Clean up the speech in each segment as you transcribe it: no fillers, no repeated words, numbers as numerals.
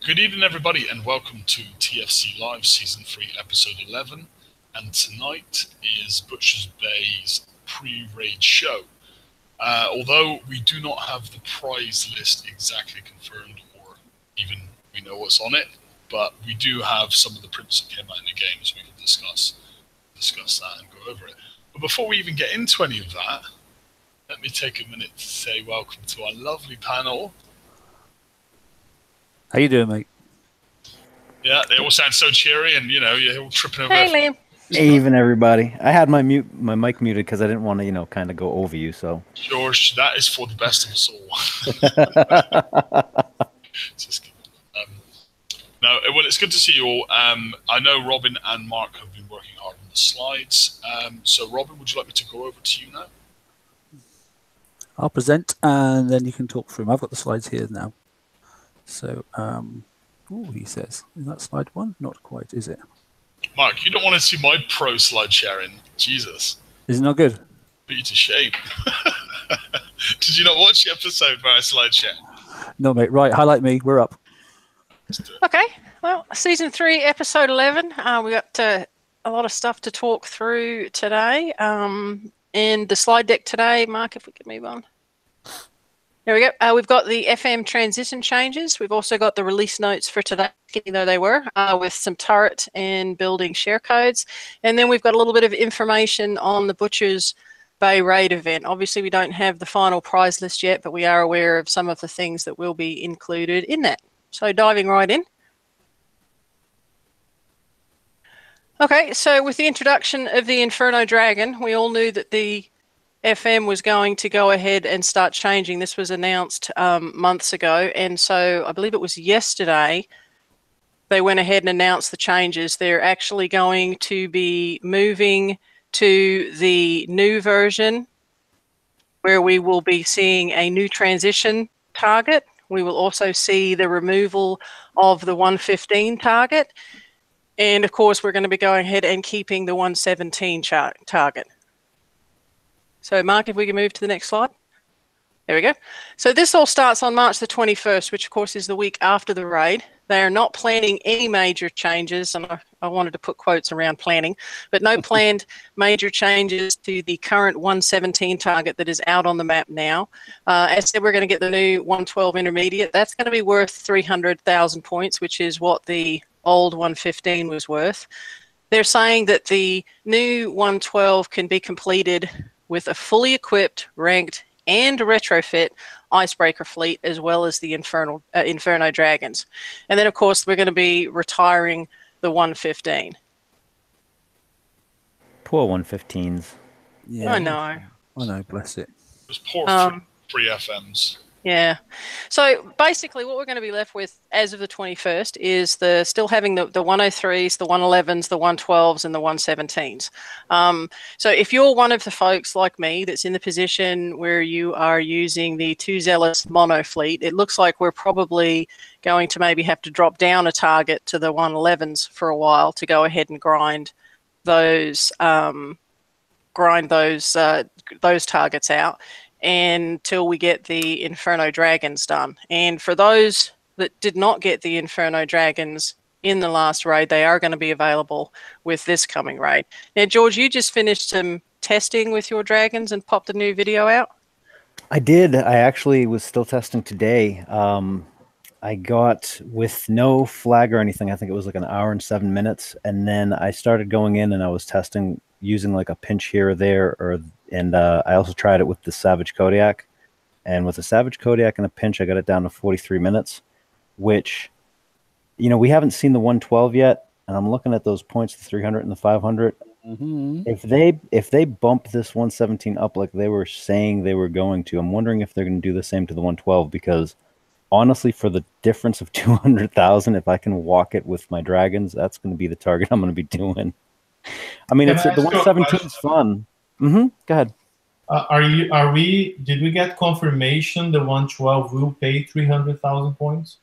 Good evening, everybody, and welcome to TFC Live Season 3, Episode 11. And tonight is Butcher's Bay's pre-raid show. Although we do not have the prize list exactly confirmed, or even we know what's on it, but we do have some of the prints that came out in the game, so we can discuss that and go over it. But before we even get into any of that, let me take a minute to say welcome to our lovely panel. How you doing, mate? Yeah, they all sound so cheery, and you're all tripping over. Hey, Liam. Even everybody. I had my mic muted because I didn't want to, kind of go over you. So George, that is for the best of us all. Just kidding. No, well, it's good to see you all. I know Robin and Mark have been working hard on the slides. So, Robin, would you like me to go over to you now? I'll present, and then you can talk through them. I've got the slides here now. So, he says, is that slide one? Not quite, is it? Mark, you don't want to see my pro slide sharing. Jesus. Is it not good? Put you to shame. Did you not watch the episode where I slide share? No, mate. Right, highlight me. We're up. Okay, well, Season 3, Episode 11. We got a lot of stuff to talk through today. And the slide deck today, Mark, if we could move on. There we go. We've got the FM transition changes. We've also got the release notes for today, though they were, with some turret and building share codes. And then we've got a little bit of information on the Butcher's Bay raid event. Obviously, we don't have the final prize list yet, but we are aware of some of the things that will be included in that. So diving right in. Okay, so with the introduction of the Inferno Dragon, we all knew that the FM was going to go ahead and start changing. This was announced months ago, and so I believe it was yesterday they went ahead and announced the changes. They're actually going to be moving to the new version where we will be seeing a new transition target. We will also see the removal of the 115 target, and of course we're going to be going ahead and keeping the 117 target. So, Mark, if we can move to the next slide. There we go. So this all starts on March the 21st, which, of course, is the week after the raid. They are not planning any major changes, and I wanted to put quotes around planning, but no planned major changes to the current 117 target that is out on the map now. As I said, we're going to get the new 112 intermediate. That's going to be worth 300,000 points, which is what the old 115 was worth. They're saying that the new 112 can be completed with a fully equipped, ranked, and retrofit icebreaker fleet, as well as the Inferno Dragons. And then, of course, we're going to be retiring the 115. poor 115s. Yeah, I know. I know, bless it. It was poor free FMs. Yeah. So basically what we're going to be left with as of the 21st is still having the 103s, the 111s, the 112s, and the 117s. So if you're one of the folks like me that's in the position where you are using the Too Zealous mono fleet, it looks like we're probably going to maybe have to drop down a target to the 111s for a while to go ahead and grind those targets out until we get the Inferno Dragons done. And for those that did not get the Inferno Dragons in the last raid, they are going to be available with this coming raid. Now, George, you just finished some testing with your dragons and popped a new video out? I did. I actually was still testing today. I got, with no flag or anything, I think it was like an hour and 7 minutes. And then I started going in and I was testing using like a pinch here or there, and I also tried it with the Savage Kodiak. And with the Savage Kodiak and a pinch, I got it down to 43 minutes, which, we haven't seen the 112 yet. And I'm looking at those points, the 300 and the 500. Mm-hmm. If they bump this 117 up like they were saying they were going to, I'm wondering if they're going to do the same to the 112, because honestly, for the difference of 200,000, if I can walk it with my dragons, that's going to be the target I'm going to be doing. I mean, the 117 is fun. Go ahead. Did we get confirmation the 112 will pay 300,000 points?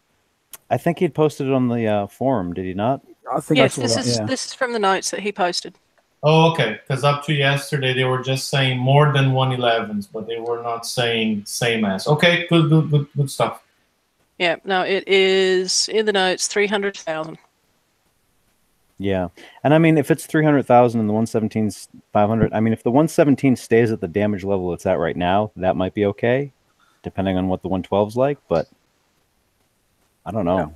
I think he'd posted it on the forum, did he not? I think yes, this is from the notes that he posted. Oh, okay. Because up to yesterday, they were just saying more than 111s, but they were not saying same as. Okay, good stuff. Yeah, no, it is in the notes 300,000. Yeah, and I mean, if it's 300,000 and the 117's 500, I mean, if the 117 stays at the damage level it's at right now, that might be okay, depending on what the 112's like. But I don't know. Yeah.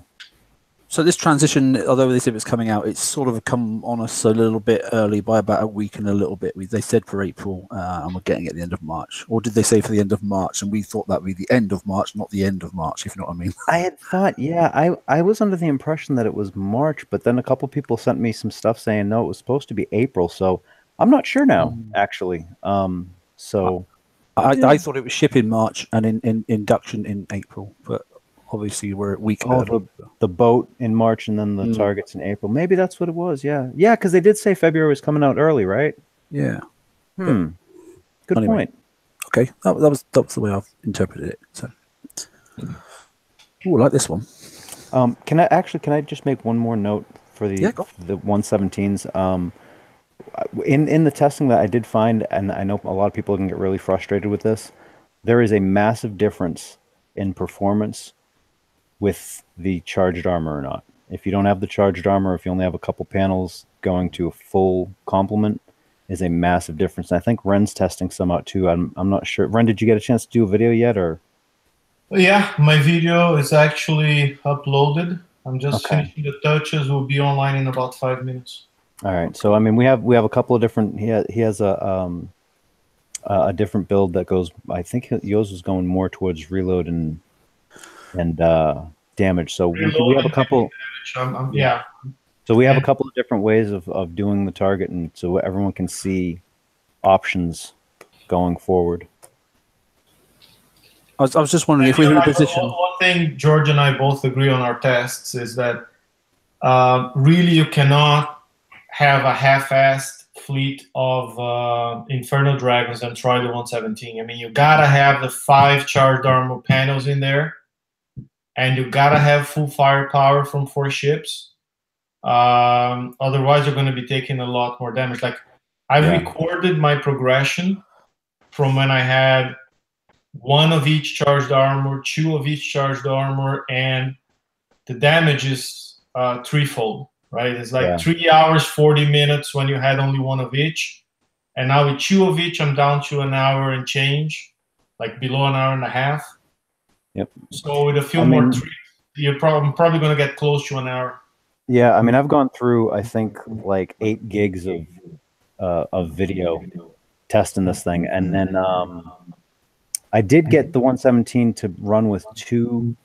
So this transition, although they said it's coming out, it's sort of come on us a little bit early by about a week and a little bit. They said for April, and we're getting it at the end of March. Or did they say for the end of March? And we thought that would be the end of March, not the end of March, if you know what I mean. I had thought, yeah, I was under the impression that it was March, but then a couple people sent me some stuff saying, no, it was supposed to be April. So I'm not sure now, actually. So I thought it was ship in March and in induction in April, but obviously we're a week early. The boat in March and then the targets in April. Maybe that's what it was. Yeah, because they did say February was coming out early, right? Yeah. Good point. Okay, that was the way I've interpreted it. So, I like this one. Can I just make one more note for the 117s? In the testing that I did find, and I know a lot of people can get really frustrated with this, there is a massive difference in performance with the charged armor or not. If you don't have the charged armor, if you only have a couple panels, going to a full complement is a massive difference. And I think Ren's testing some out too. I'm not sure. Ren, did you get a chance to do a video yet, or? Yeah, my video is actually uploaded. I'm just finishing the touches. Will be online in about 5 minutes. All right. So I mean, we have a couple of different. He has a different build that goes. I think yours was going more towards reload and damage. So we have a couple. Yeah. So we have a couple of different ways of doing the target, and so everyone can see options going forward. I was just wondering if we're in a position. One thing George and I both agree on our tests is that really you cannot have a half-assed fleet of Inferno Dragons and try the 117. I mean, you gotta have the 5 charged armor panels in there, and you gotta have full firepower from 4 ships. Otherwise, you're going to be taking a lot more damage. Like, I've recorded my progression from when I had 1 of each charged armor, 2 of each charged armor, and the damage is threefold, right? It's like 3 hours, 40 minutes when you had only 1 of each. And now with 2 of each, I'm down to an hour and change, like below an hour and a half. Yep. So with a few more trees, I'm probably going to get close to an hour. Yeah, I mean, I've gone through, I think, like 8 gigs of video testing this thing, and then I did get the 117 to run with 2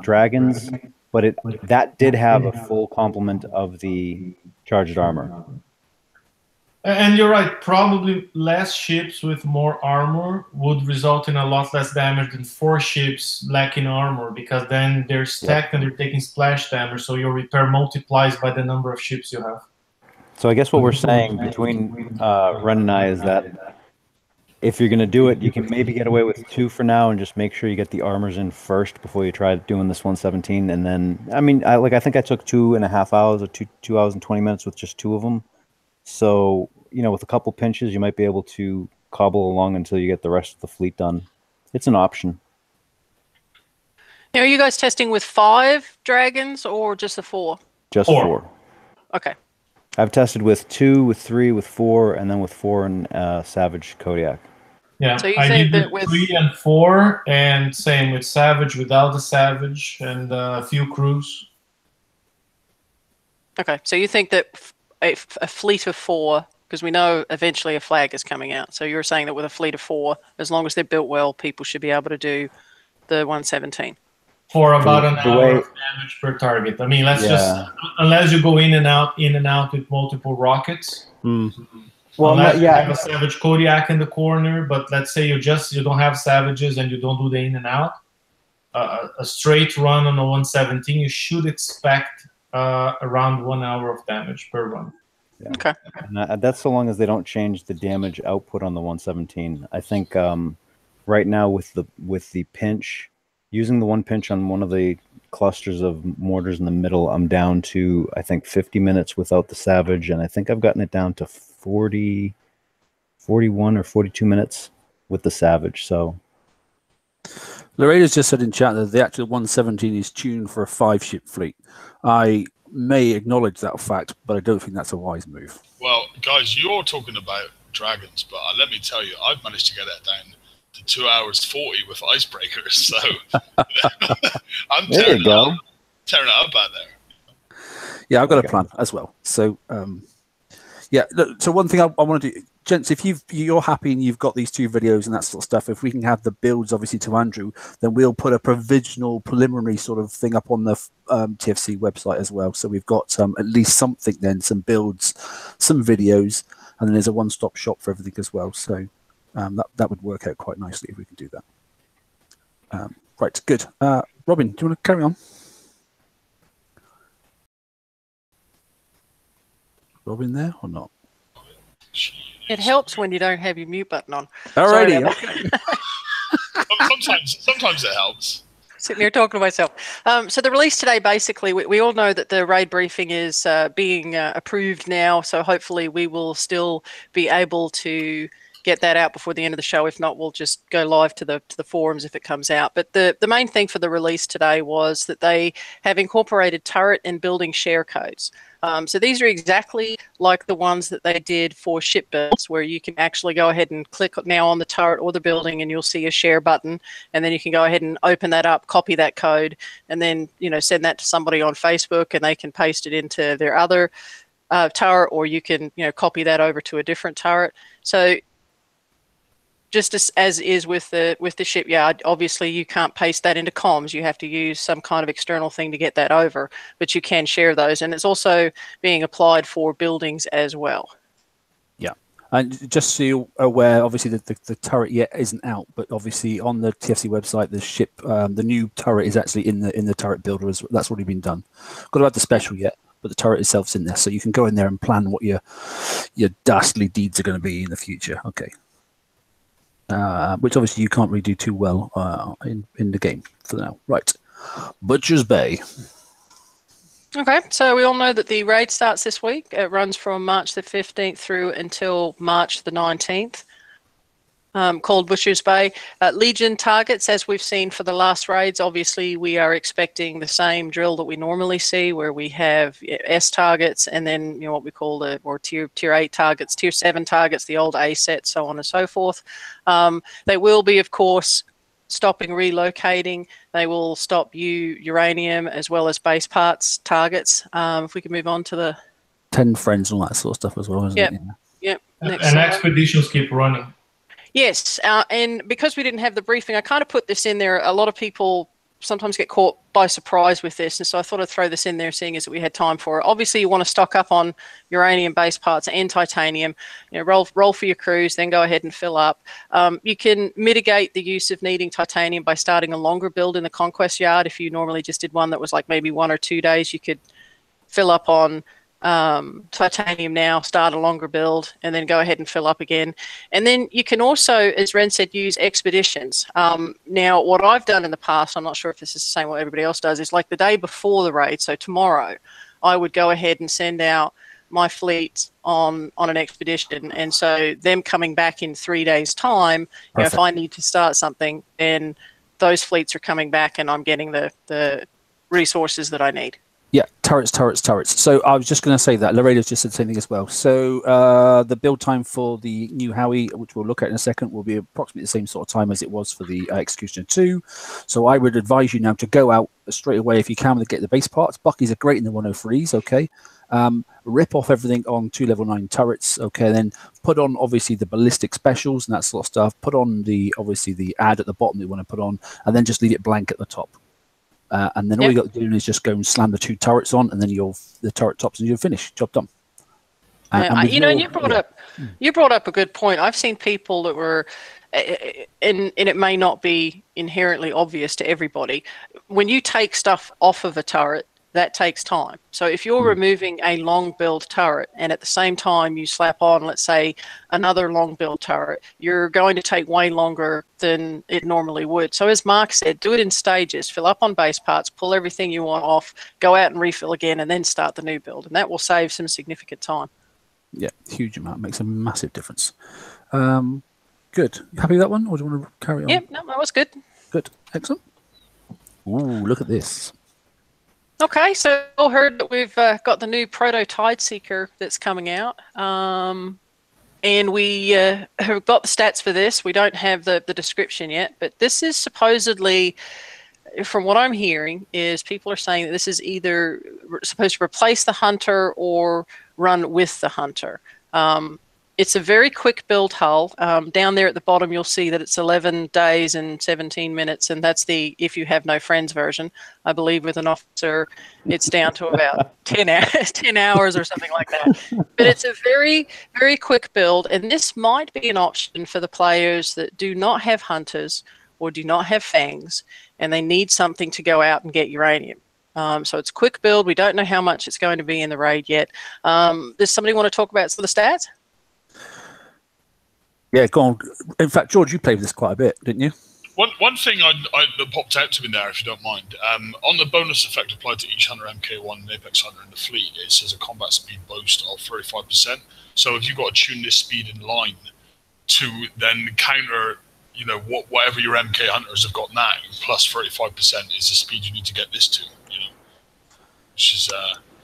dragons, but that did have a full complement of the charged armor. And you're right, probably less ships with more armor would result in a lot less damage than 4 ships lacking armor, because then they're stacked and they're taking splash damage, so your repair multiplies by the number of ships you have. So I guess what we're saying between Ren and I is that if you're going to do it, you can maybe get away with 2 for now and just make sure you get the armors in first before you try doing this 117. And then, I mean, I think I took 2.5 hours or 2 hours and 20 minutes with just 2 of them. So, you know, with a couple pinches, you might be able to cobble along until you get the rest of the fleet done. It's an option. Now, are you guys testing with 5 dragons or just the 4? Just 4. Okay. I've tested with 2, with 3, with 4, and then with 4 and Savage Kodiak. Yeah, so you I think did that with 3 and 4, and same with Savage, without the Savage, and a few crews. Okay, so you think that a fleet of 4, because we know eventually a flag is coming out. So you're saying that with a fleet of 4, as long as they're built well, people should be able to do the 117. For about an hour of damage per target. I mean, let's just, unless you go in and out with multiple rockets. Well, unless you have a Savage Kodiak in the corner, but let's say you don't have Savages and you don't do the in and out. A straight run on a 117, you should expect around 1 hour of damage per run. Yeah. Okay. And that's so long as they don't change the damage output on the 117. I think right now with the pinch, using the 1 pinch on one of the clusters of mortars in the middle, I'm down to, I think, 50 minutes without the Savage, and I think I've gotten it down to 41 or 42 minutes with the Savage. So Loreda's just said in chat that the actual 117 is tuned for a 5-ship fleet. I may acknowledge that fact, but I don't think that's a wise move. Well, guys, you're talking about dragons, but let me tell you, I've managed to get it down to 2 hours 40 with icebreakers. So I'm tearing it up out there. Yeah, I've got a plan as well. So, yeah. So one thing I want to do, gents, if you're happy and you've got these 2 videos and that sort of stuff, if we can have the builds obviously to Andrew, then we'll put a provisional preliminary sort of thing up on the TFC website as well. So we've got at least something then, some builds, some videos, and then there's a one-stop shop for everything as well. So that would work out quite nicely if we can do that. Right, good. Robin, do you want to carry on? Robin there or not? It helps when you don't have your mute button on. Alrighty. Sometimes it helps. Sitting here talking to myself. So the release today, basically, we all know that the raid briefing is being approved now. So hopefully we will still be able to get that out before the end of the show. If not, we'll just go live to the forums if it comes out. But the main thing for the release today was that they have incorporated turret and building share codes. So these are exactly like the ones that they did for ship builds, where you can actually go ahead and click now on the turret or the building and you'll see a share button, and then you can go ahead and open that up, copy that code, and then send that to somebody on Facebook and they can paste it into their other turret, or you can copy that over to a different turret. So just as is with the shipyard, obviously you can't paste that into comms. You have to use some kind of external thing to get that over, but you can share those. And it's also being applied for buildings as well. Yeah. And just so you're aware, obviously the turret yet isn't out, but obviously on the TFC website, the new turret is actually in the turret builder. That's already been done. Got to have the special yet, but the turret itself's in there. So you can go in there and plan what your dastardly deeds are going to be in the future. Okay. Which obviously you can't really do too well in the game for now. Right. Butcher's Bay. Okay, so we all know that the raid starts this week. It runs from March the 15th through until March the 19th. Called Butcher's Bay. Legion targets, as we've seen for the last raids, obviously we are expecting the same drill that we normally see, where we have S targets and then what we call tier 8 targets, tier 7 targets, the old A set, so on and so forth. They will be, of course, stopping relocating. They will stop uranium as well as base parts targets. If we can move on to the 10 friends and all that sort of stuff as well, isn't it? Yep. And expeditions keep running. Yes, and because we didn't have the briefing, I kind of put this in there. A lot of people sometimes get caught by surprise with this, and so I thought I'd throw this in there, seeing as we had time for it. Obviously, you want to stock up on uranium base parts and titanium. Roll for your crews, then go ahead and fill up. You can mitigate the use of needing titanium by starting a longer build in the Conquest Yard. If you normally just did one that was like maybe 1 or 2 days, you could fill up on titanium now, start a longer build, and then go ahead and fill up again. And then you can also, as Ren said, use expeditions. Now, what I've done in the past, I'm not sure if this is the same what everybody else does, is like the day before the raid, so tomorrow, I would go ahead and send out my fleet on an expedition. And so them coming back in 3 days' time, if I need to start something, then those fleets are coming back and I'm getting the resources that I need. Yeah, turrets. So I was just going to say that. Lareda's just said the same thing as well. So the build time for the new Howie, which we'll look at in a second, will be approximately the same sort of time as it was for the Executioner 2. So I would advise you now to go out straight away if you can to get the base parts. Buckies are great in the 103s, okay? Rip off everything on 2 level 9 turrets, okay? Then put on, obviously, the ballistic specials and that sort of stuff. Put on, obviously, the ad at the bottom that you want to put on, and then just leave it blank at the top. And then all you got to do is just go and slam the 2 turrets on, and then the turret tops, and you're finished. Job done. And you brought up a good point. I've seen people that were, and it may not be inherently obvious to everybody, when you take stuff off of a turret, that takes time. So if you're removing a long build turret and at the same time you slap on, let's say, another long build turret, you're going to take way longer than it normally would. So as Mark said, do it in stages. Fill up on base parts, pull everything you want off, go out and refill again, and then start the new build. And that will save some significant time. Yeah, huge amount. Makes a massive difference. Good. Happy with that one, or do you want to carry on? Yep, no, that was good. Good. Excellent. Ooh, look at this. Okay, so all heard that we've got the new Proto Tide Seeker that's coming out. And we have got the stats for this. We don't have the description yet, but this is supposedly, from what I'm hearing, is people are saying that this is either supposed to replace the Hunter or run with the Hunter. It's a very quick build hull. Down there at the bottom, you'll see that it's 11 days and 17 minutes, and that's the if you have no friends version. I believe with an officer, it's down to about 10 hours or something like that. But it's a very, very quick build, and this might be an option for the players that do not have Hunters or do not have Fangs, and they need something to go out and get uranium. So it's a quick build. We don't know how much it's going to be in the raid yet. Does somebody want to talk about some of the stats? Yeah, go on. In fact, George, you played with this quite a bit, didn't you? One thing that popped out to me there, if you don't mind, on the bonus effect applied to each Hunter MK1 and Apex Hunter in the fleet, it says a combat speed boost of 35%. So if you've got to tune this speed in line to then counter, you know, whatever your MK Hunters have got now, plus 35% is the speed you need to get this to, you know, which is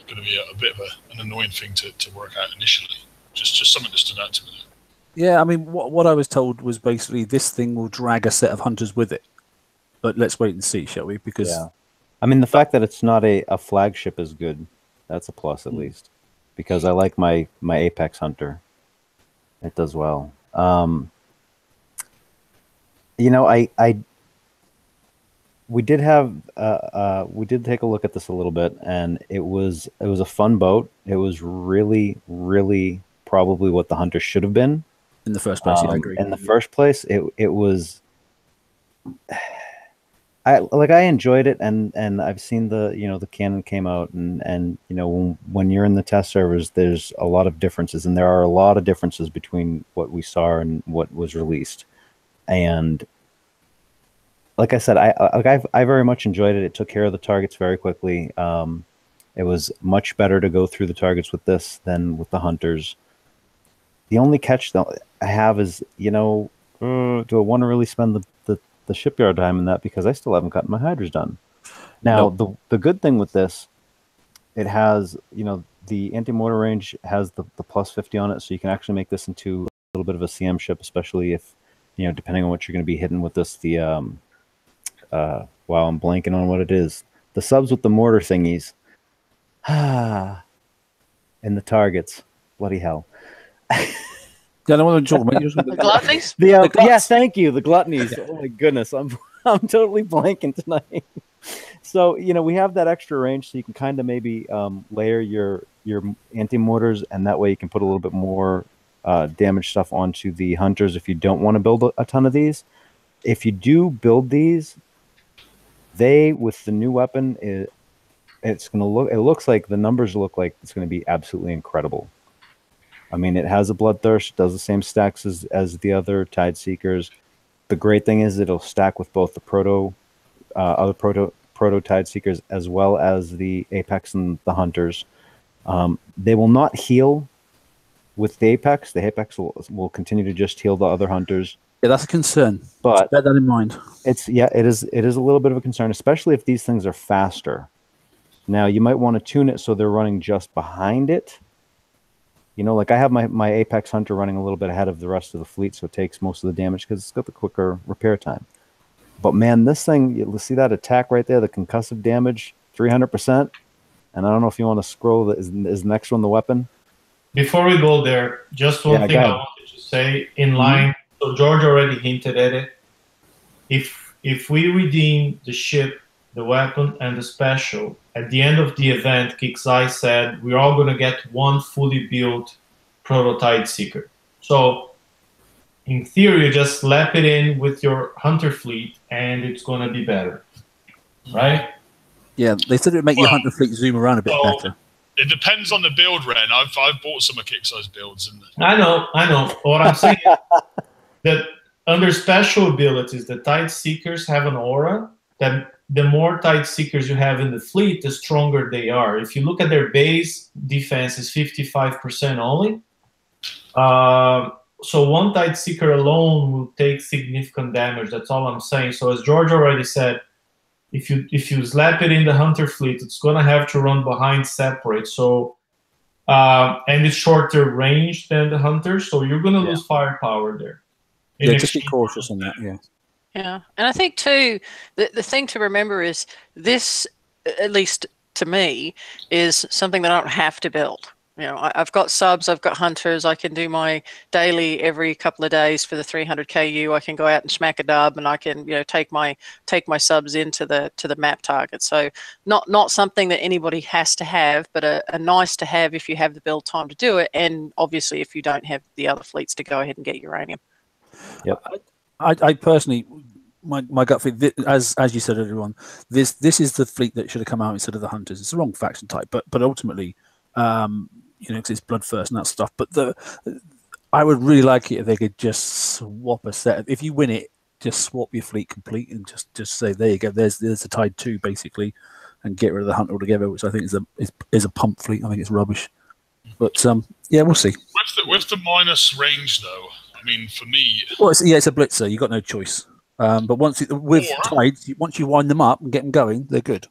going to be a bit of an annoying thing to work out initially. Just something that stood out to me. Yeah, I mean, what I was told was basically this thing will drag a set of Hunters with it. But let's wait and see, shall we? Because I mean, the fact that it's not a flagship is good. That's a plus, at least. Because I like my Apex Hunter. It does well. You know, we did take a look at this a little bit, and it was a fun boat. It was really, really probably what the Hunter should have been. In the first place, I agree. In the first place, it was. I enjoyed it, and I've seen the cannon came out, and you know when you're in the test servers, there's a lot of differences, and there are a lot of differences between what we saw and what was released, and like I said, I very much enjoyed it. It took care of the targets very quickly. It was much better to go through the targets with this than with the Hunters. The only catch that I have is, you know, do I want to really spend the shipyard time in that, because I still haven't gotten my hydras done. Now, the good thing with this, it has, you know, the anti-mortar range has the plus 50 on it, so you can actually make this into a little bit of a CM ship, especially if, you know, depending on what you're going to be hitting with this, wow, I'm blanking on what it is. The subs with the mortar thingies. And the targets. Bloody hell. Yeah, I don't want to talk about the gluttonies. Yes, thank you. The gluttonies. Yeah. Oh my goodness, I'm totally blanking tonight. So you know we have that extra range, so you can kind of maybe layer your anti-mortars, and that way you can put a little bit more damage stuff onto the Hunters if you don't want to build a ton of these. If you do build these, they with the new weapon, it's gonna look. It looks like the numbers look like it's going to be absolutely incredible. I mean, it has a bloodthirst. It does the same stacks as the other Tide Seekers. The great thing is it'll stack with both the other proto Tide Seekers as well as the Apex and the Hunters. They will not heal with the Apex. The Apex will continue to just heal the other Hunters. Yeah, that's a concern. But bear that in mind. It is a little bit of a concern, especially if these things are faster. Now you might want to tune it so they're running just behind it. You know, like I have my Apex Hunter running a little bit ahead of the rest of the fleet, so it takes most of the damage because it's got the quicker repair time. But man, this thing, you see that attack right there, the concussive damage, 300%. And I don't know if you want to scroll, is the next one the weapon? Before we go there, just one thing I wanted to say in line. So George already hinted at it. If we redeem the ship, the weapon, and the special, at the end of the event, Kixai said we're all going to get one fully built prototype Seeker. So in theory, you just slap it in with your Hunter fleet, and it's going to be better, right? Yeah, they said it would make your Hunter fleet zoom around a bit better. It depends on the build, Ren. I've bought some of Kixai's builds. I know. What I'm saying is that under special abilities, the Tide Seekers have an aura that the more Tide Seekers you have in the fleet, the stronger they are. If you look at their base defense is 55% only. So one Tide Seeker alone will take significant damage. That's all I'm saying. So as George already said, if you slap it in the Hunter fleet, it's gonna have to run behind separate. So and it's shorter range than the Hunter, so you're gonna lose firepower there. Yeah, just be cautious on that. Yeah. Yeah, and I think too the thing to remember is this, at least to me, is something that I don't have to build. You know, I've got subs, I've got hunters. I can do my daily every couple of days for the 300 KU. I can go out and smack a dub, and I can, you know, take my subs into the map target. So not something that anybody has to have, but a nice to have if you have the build time to do it, and obviously if you don't have the other fleets to go ahead and get uranium. Yep. I personally, my gut feel, as you said earlier on, this is the fleet that should have come out instead of the hunters. It's the wrong faction type, but ultimately. You know, because it's blood first and that stuff. But I would really like it if they could just swap a set. If you win it, just swap your fleet complete and just say, there you go. There's a Tide 2 basically, and get rid of the Hunter altogether, which I think is a pump fleet. I think it's rubbish. But yeah, we'll see. With the minus range though, I mean, for me, well, it's a blitzer. You got no choice. But once Tides, once you wind them up and get them going, they're good.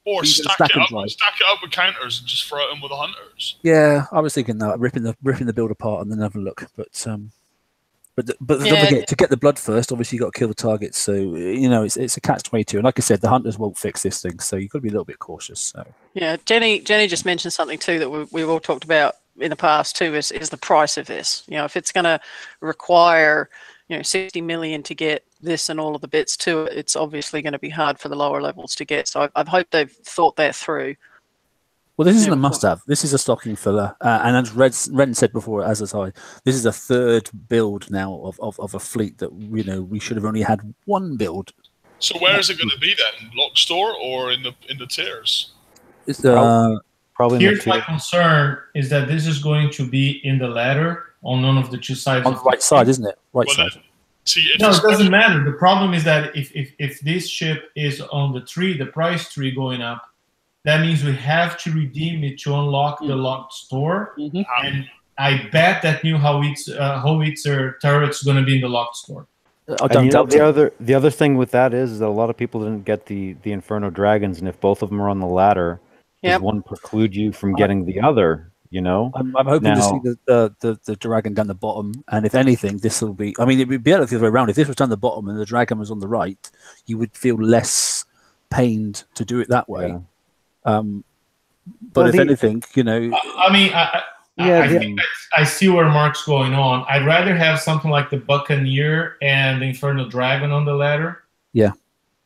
Or stack it up with counters and just throw it in with the hunters. Yeah, I was thinking that ripping the build apart and then have a look. But don't forget, to get the blood first, obviously you got to kill the targets. So you know it's a catch-22. And like I said, the hunters won't fix this thing, so you've got to be a little bit cautious. So yeah, Jenny just mentioned something too that we've all talked about in the past too. Is the price of this? You know, if it's going to require 60 million to get this and all of the bits to it, it's obviously going to be hard for the lower levels to get. So I hope they've thought that through. Well, this isn't a must-have. This is a stocking filler. And as Ren said before, as I, this is a third build now of a fleet that we should have only had one build. So where is it going to be then? Lock store or in the tiers? It's probably. Here's my concern: is that this is going to be in the ladder on none of the two sides. On the right side, isn't it? Right side. No, it doesn't matter. The problem is that if this ship is on the price tree going up, that means we have to redeem it to unlock the locked store. And I bet that new howitzer turret's going to be in the locked store. The other thing with that is that a lot of people didn't get the Inferno dragons, and if both of them are on the ladder, does one preclude you from getting the other? I'm hoping to see the dragon down the bottom, and if anything, this will be. I mean, it would be the other way around. If this was down the bottom and the dragon was on the right, you would feel less pained to do it that way. But if anything, I mean, I think I see where Mark's going on. I'd rather have something like the Buccaneer and the Inferno Dragon on the ladder. Yeah.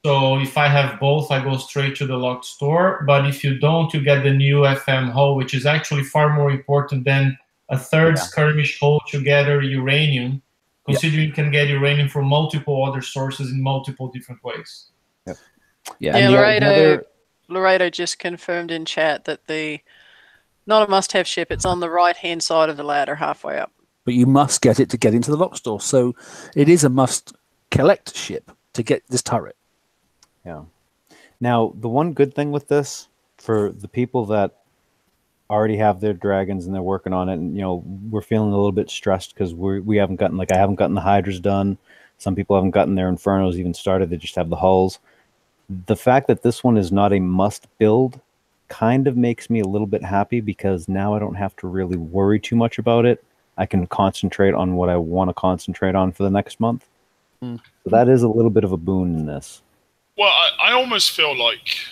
So if I have both, I go straight to the locked store. But if you don't, you get the new FM hull, which is actually far more important than a third skirmish hull to gather uranium, considering you can get uranium from multiple other sources in multiple different ways. Laredo just confirmed in chat that not a must-have ship. It's on the right-hand side of the ladder, halfway up. But you must get it to get into the lock store. So it is a must-collect ship to get this turret. Yeah. Now, the one good thing with this, for the people that already have their dragons and they're working on it, and we're feeling a little bit stressed because we haven't gotten, I haven't gotten the Hydras done. Some people haven't gotten their Infernos even started. They just have the hulls. The fact that this one is not a must build kind of makes me a little bit happy, because now I don't have to really worry too much about it. I can concentrate on what I want to concentrate on for the next month. So that is a little bit of a boon in this. Well, I almost feel like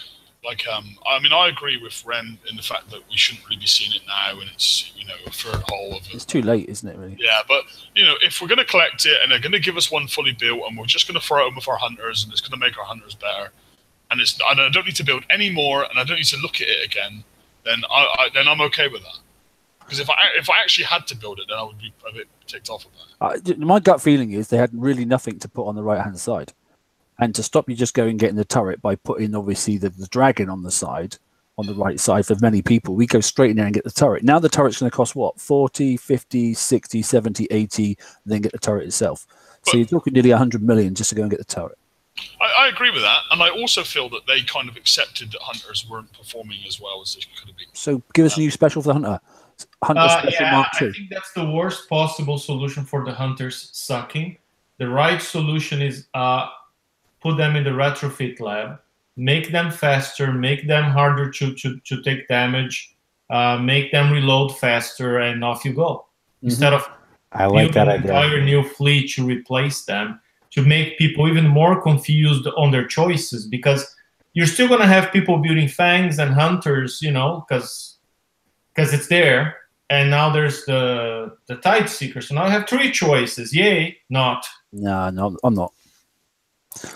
I mean, I agree with Ren in the fact that we shouldn't really be seeing it now, and it's a third hull of it. It's too late, isn't it? Really? Yeah, but if we're going to collect it and they're going to give us one fully built, and we're just going to throw it in with our hunters, and it's going to make our hunters better, and I don't need to build any more, and I don't need to look at it again, then I'm okay with that. Because if I actually had to build it, then I would be a bit ticked off about it. My gut feeling is they had really nothing to put on the right hand side. And to stop you just going and getting the turret by putting, obviously, the dragon on the right side for many people, we go straight in there and get the turret. Now the turret's going to cost, what, 40, 50, 60, 70, 80, and then get the turret itself. So you're talking nearly 100 million just to go and get the turret. I agree with that. And I also feel that they kind of accepted that hunters weren't performing as well as they could have been. So give us a new special for the hunter. Hunter Special Yeah, Mark I II. think that's the worst possible solution for the hunters sucking. The right solution is put them in the retrofit lab, make them faster, make them harder to take damage, make them reload faster, and off you go. Instead of I like that building an idea. entire new fleet to replace them, to make people even more confused on their choices, because you're still going to have people building fangs and hunters, you know, because it's there. And now there's the Tide Seeker. So now I have 3 choices. Yay, not. No, I'm not.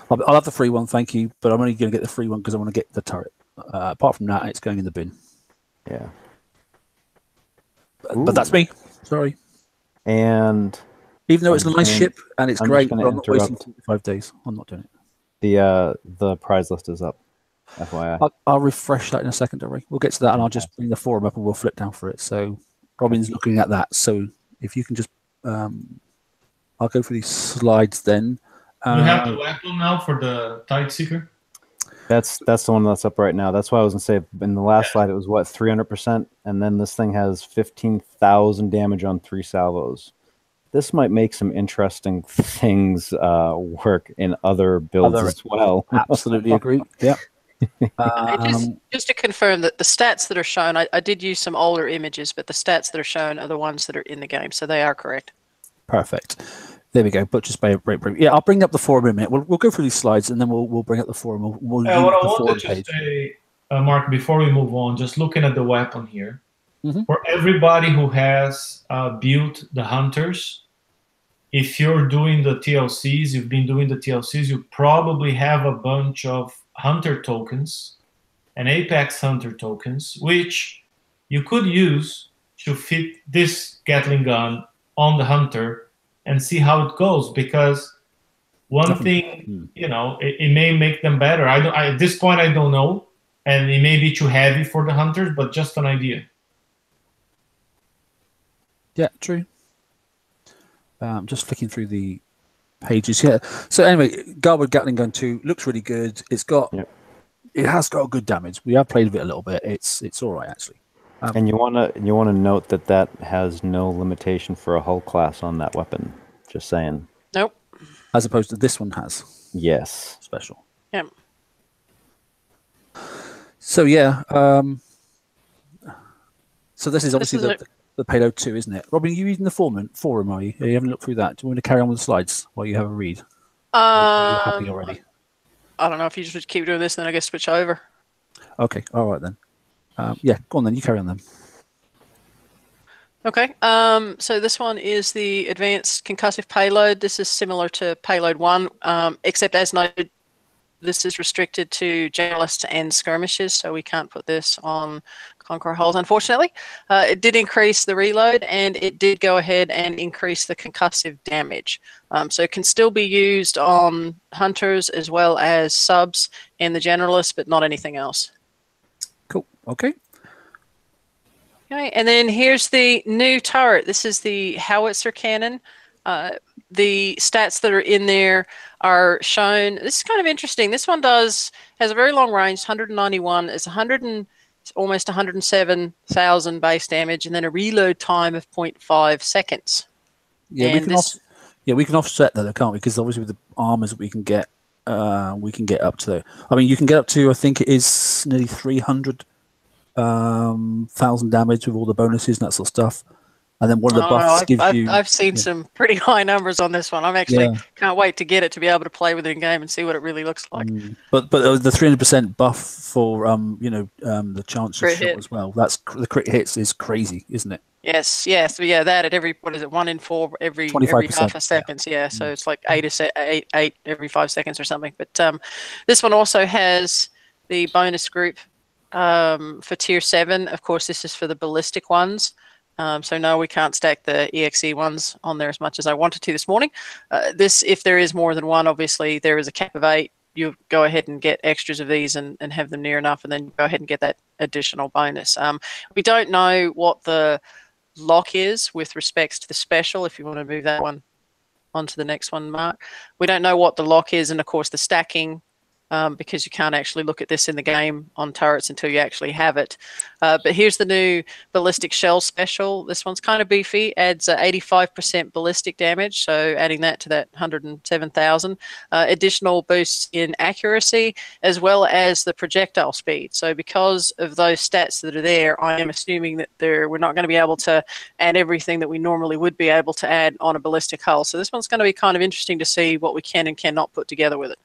I'll have the free one, thank you, but I'm only going to get the free one because I want to get the turret. Apart from that, it's going in the bin. Yeah. But that's me. Sorry. And even though it's a nice ship and it's great, but I'm not wasting 5 days. I'm not doing it. The prize list is up. FYI. I'll refresh that in a second, don't worry. We'll get to that, and I'll just bring the forum up and we'll flip down for it. So Robin's looking at that. So if you can just, I'll go through these slides then. You have the weapon now for the Tide Seeker? That's the one that's up right now. That's why I was gonna say in the last slide it was what 300%, and then this thing has 15,000 damage on 3 salvos. This might make some interesting things work in other builds as well. Absolutely agree. Yeah. Just to confirm that the stats that are shown, I did use some older images, but the stats that are shown are the ones that are in the game, so they are correct. Perfect. There we go. But just by break. Yeah, I'll bring up the forum in a minute. We'll go through these slides and then we'll bring up the forum. What I wanted to say, Mark, before we move on, just looking at the weapon here, for everybody who has built the hunters, if you're doing the TLCs, you've been doing the TLCs, you probably have a bunch of hunter tokens and Apex hunter tokens, which you could use to fit this Gatling gun on the hunter and see how it goes, because one thing, you know, it may make them better. At this point, I don't know, and it may be too heavy for the hunters, but just an idea. Yeah, true. Just flicking through the pages here. So anyway, Garwood Gatling Gun 2 looks really good. It's got, it has got good damage. We have played with it a little bit. It's all right actually. And you wanna note that has no limitation for a hull class on that weapon. Just saying. Nope. As opposed to this one has. Yes. Special. Yeah. So yeah. So this is obviously the payload 2, isn't it? Robin, are you reading the forum? Are you? You haven't looked through that. Do you want me to carry on with the slides while you have a read? Are you happy already? I don't know if you just keep doing this, then I guess switch over. Okay. All right then. Yeah, go on then. You carry on then. Okay. So this one is the advanced concussive payload. This is similar to payload 1, except as noted, this is restricted to generalists and skirmishes, so we can't put this on Conqueror hulls, unfortunately. It did increase the reload, and it did go ahead and increase the concussive damage. So it can still be used on hunters as well as subs and the generalists, but not anything else. Cool. Okay. Okay, and then here's the new turret. This is the howitzer cannon. The stats that are in there are shown. This is kind of interesting. This one has a very long range, 191. It's almost 107,000 base damage, and then a reload time of 0.5 seconds. Yeah, we can offset that, can't we? Because obviously with the armors we can get up to. I mean, you can get up to, I think it is nearly 300,000 damage with all the bonuses and that sort of stuff. And then one of the buffs gives you. I've seen some pretty high numbers on this one. I'm actually can't wait to get it to be able to play with it in game and see what it really looks like. But the 300% buff for the chance of shot as well. That's the crit hits is crazy, isn't it? Yes. So yeah, that at every 1 in 4 every half a second. Yeah. So it's like 8 every 5 seconds or something. But this one also has the bonus group for tier 7. Of course, this is for the ballistic ones. So no, we can't stack the EXE ones on there as much as I wanted to this morning. If there is more than one, obviously there is a cap of 8. You go ahead and get extras of these and have them near enough, and then go ahead and get that additional bonus. We don't know what the lock is with respects to the special. If you want to move that one onto the next one, Mark. We don't know what the lock is, and of course the stacking because you can't actually look at this in the game on turrets until you actually have it. But here's the new ballistic shell special. This one's kind of beefy, adds 85% ballistic damage, so adding that to that 107,000. Additional boosts in accuracy, as well as the projectile speed. So because of those stats that are there, I am assuming that we're not going to be able to add everything that we normally would be able to add on a ballistic hull. So this one's going to be kind of interesting to see what we can and cannot put together with it.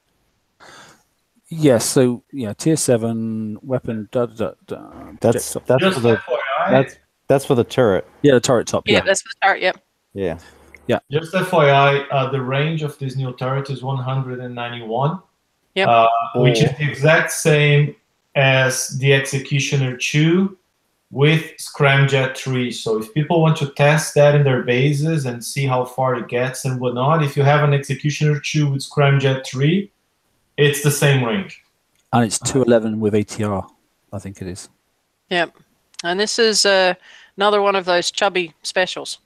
Yes, so yeah, tier 7 weapon. That's for the turret. Yeah, the turret top. Yeah, that's for the turret. Yep. Yeah. Yeah. Just FYI, the range of this new turret is 191. Yep. Which is the exact same as the Executioner 2 with Scramjet 3. So if people want to test that in their bases and see how far it gets and whatnot, if you have an Executioner 2 with Scramjet 3, it's the same range. And it's 211 with ATR, I think it is. Yep. And this is another one of those chubby specials.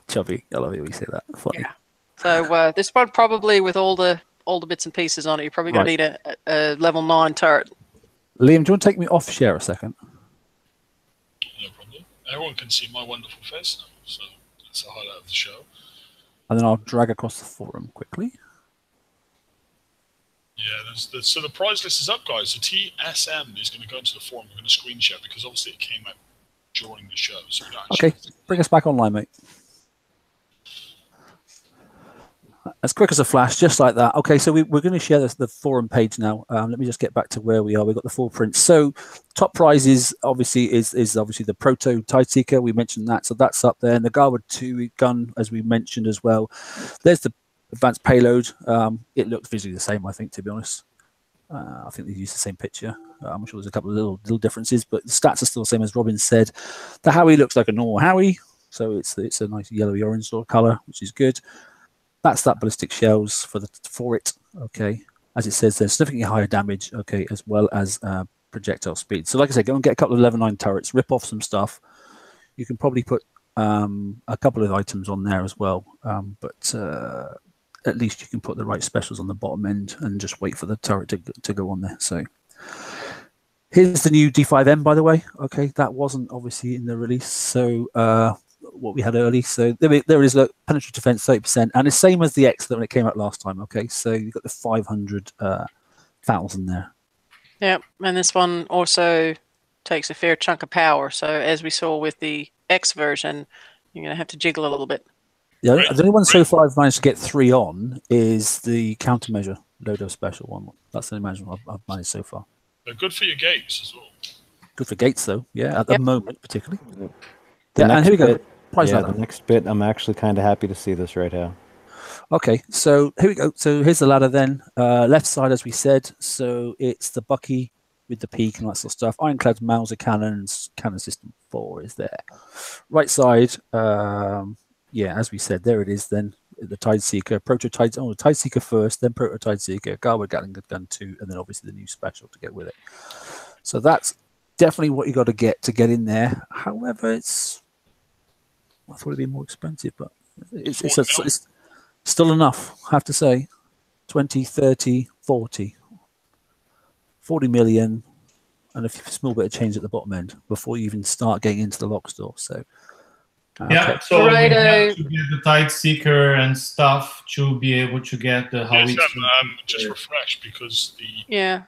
Chubby. I love it when you say that. Funny. Yeah. So this one probably with all the bits and pieces on it, you're probably going to need a level 9 turret. Liam, do you want to take me off share a second? No problem. Everyone can see my wonderful face now, so that's the highlight of the show. And then I'll drag across the forum quickly. Yeah, so the prize list is up, guys. The TSM is going to go into the forum. We're going to screen share because obviously it came out during the show. So we don't okay, bring us back online, mate. As quick as a flash, just like that. Okay, so we're going to share the forum page now. Let me just get back to where we are. We've got the full print. So top prizes obviously is obviously the Proto Tideseeker. We mentioned that, so that's up there. And the Garwood 2 gun, as we mentioned as well. There's the advanced payload. It looks visually the same, I think, to be honest. I think they used the same picture. I'm sure there's a couple of little differences, but the stats are still the same as Robin said. The Howie looks like a normal Howie, so it's a nice yellowy orange sort of color, which is good. That's that ballistic shells for it. Okay, as it says, there's significantly higher damage. Okay, as well as projectile speed. So, like I said, go and get a couple of level 9 turrets, rip off some stuff. You can probably put a couple of items on there as well, but at least you can put the right specials on the bottom end and just wait for the turret to go on there. So here's the new D5M, by the way. Okay, that wasn't obviously in the release. So what we had early. So there is, look, penetrative defense 30%, and it's same as the X that when it came out last time. Okay, so you've got the 500,000 there. Yep, and this one also takes a fair chunk of power. So as we saw with the X version, you're going to have to jiggle a little bit. Yeah, the only one so far I've managed to get 3 on is the countermeasure Lodo special one. That's the only management I've managed so far. They're good for your gates as well. Good for gates, though. Yeah, at the moment, particularly. And here we go. The next bit, I'm actually kind of happy to see this right here. Okay, so here we go. So here's the ladder then. Left side, as we said. So it's the Bucky with the peak and that sort of stuff. Ironclad Mauser cannons, cannon system 4 is there. Right side, yeah, as we said, there it is then. The Tideseeker, Tideseeker first, then Proto Tideseeker, Garwood Gatling Gun 2, and then obviously the new special to get with it. So that's definitely what you got to get in there. However, I thought it'd be more expensive, but it's still enough, I have to say. 20, 30, 40. 40 million, and a small bit of change at the bottom end before you even start getting into the lock store. So yeah, so you have to get the Tideseeker and stuff to be able to get the Howie. Just refresh because the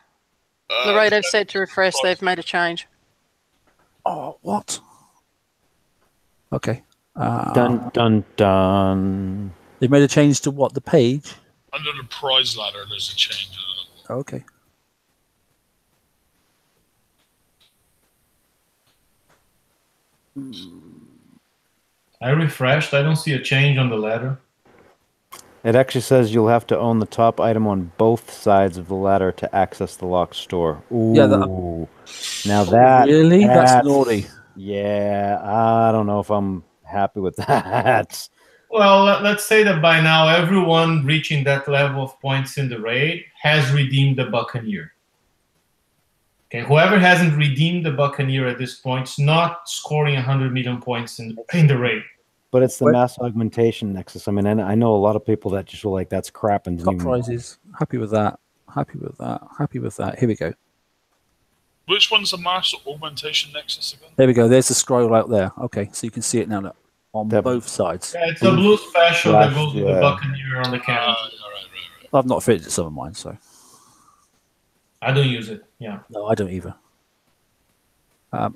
Laredo said to refresh. They've made a change. Oh, what? Okay. Dun dun dun. They made a change to what? The page? Under the prize ladder, there's a change. Okay. I refreshed. I don't see a change on the ladder. It actually says you'll have to own the top item on both sides of the ladder to access the locked store. Ooh. Yeah, now that really? That's naughty. Yeah, I don't know if I'm happy with that. Well, let's say that by now everyone reaching that level of points in the raid has redeemed the Buccaneer. Okay, whoever hasn't redeemed the Buccaneer at this point is not scoring 100 million points in the raid. But it's the mass augmentation nexus. I mean, I know a lot of people that just were like, "That's crap," and got prizes. Happy with that. Happy with that. Happy with that. Here we go. Which one's the mass augmentation nexus again? There we go. There's the scroll out there. Okay, so you can see it now look, on both sides. Yeah, it's a blue special that Flash, goes with the Buccaneer on the cannon. Right. I've not fitted some of mine, so. I don't use it. Yeah. No, I don't either.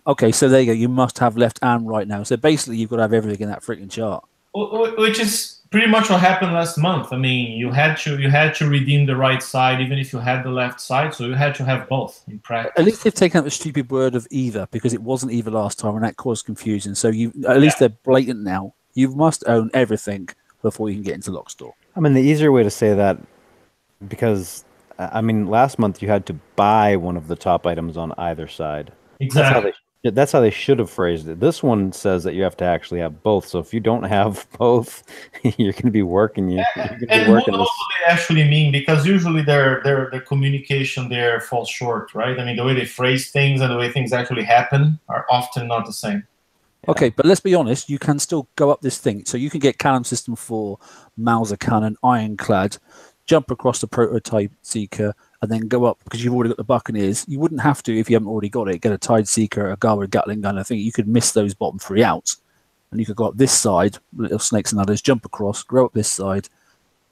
Okay, so there you go. You must have left and right now. So basically, you've got to have everything in that freaking chart. Which is pretty much what happened last month. I mean, you had to redeem the right side, even if you had the left side. So you had to have both in practice. At least they've taken out the stupid word of either, because it wasn't either last time, and that caused confusion. So at least they're blatant now. You must own everything before you can get into Lock Store. I mean, the easier way to say that, because I mean, last month you had to buy one of the top items on either side. Exactly. That's how they should have phrased it. This one says that you have to actually have both. So if you don't have both, you're going to be working. You're going to be working. What do they actually mean? Because usually their communication there falls short, right? I mean, the way they phrase things and the way things actually happen are often not the same. Okay, but let's be honest. You can still go up this thing. So you can get Cannon System 4, Mauser Cannon, Ironclad, jump across the Prototype Seeker, and then go up, because you've already got the Buccaneers. You wouldn't have to, if you haven't already got it, get a Tide Seeker, a Garwood Gatling gun. I think you could miss those bottom three out. And you could go up this side, little snakes and ladders, jump across, grow up this side.